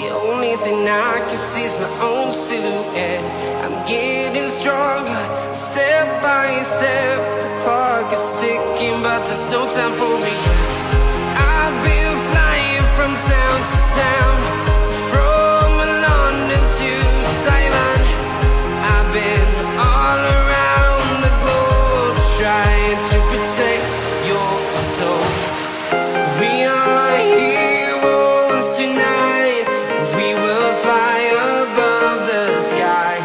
The only thing I can see is my own silhouette. I'm getting stronger, step by step. The clock is ticking, but there's no time for regrets. I've been flying from town to town, from London to Taiwan. I've been all around the globe, trying to protect your soul. We are heroes tonight. We will fly above the sky.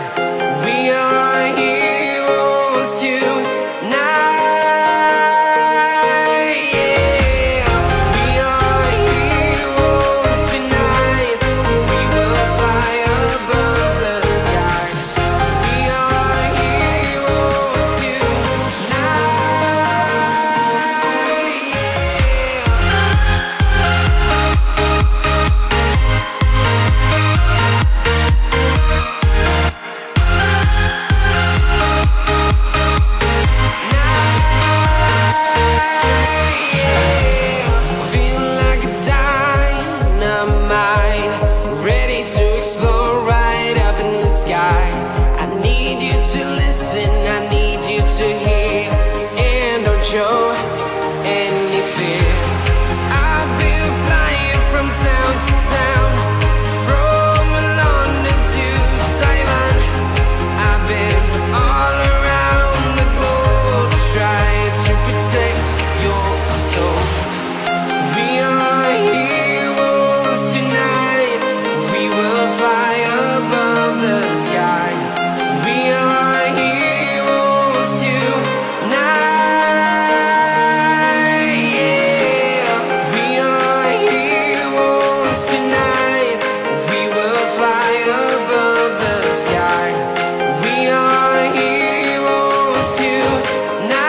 We are heroes tonight. Yeah. We are heroes tonight. We will fly above the sky. We are heroes tonight. Feel like a dynamite, ready to explode right up in the sky. I need you to listen, I need you to hear, and don't show any fear. I've been flying from town to town, from London to Taiwan. I've been all around the globe, trying to protect your soul. We are heroes tonight. We will fly above the sky. We are heroes tonight. Yeah. We are heroes tonight. We will fly above the sky. We are heroes tonight.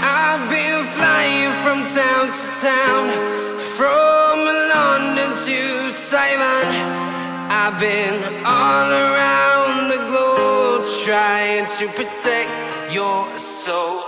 I've been flying from town to town, from London to Taiwan. I've been all around the globe, trying to protect your soul.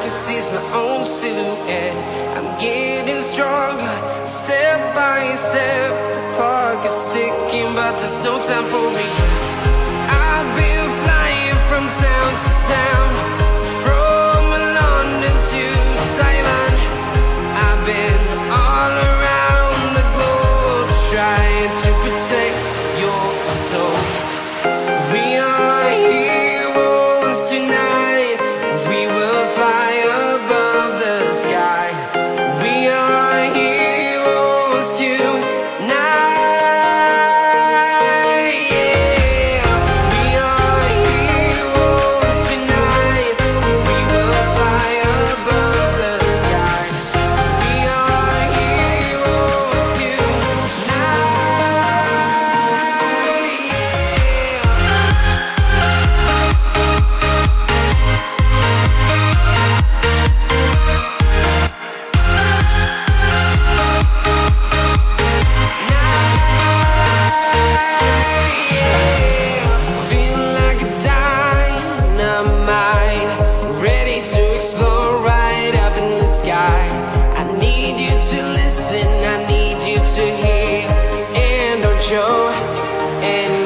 can seize my own silhouette. I'm getting stronger, step by step. The clock is ticking, but there's no time for regrets. I've been flying from town to town, from London to Taiwan. I've been all around the globe, trying to protect your soul. We are heroes tonight. We will fly above the sky. We are heroes tonight. Yeah. We are heroes tonight. We will fly above the sky. We are heroes tonight. Feel like a dynamite, ready to explore right up in the sky. I need you to listen, I need you to hear, and don't show. And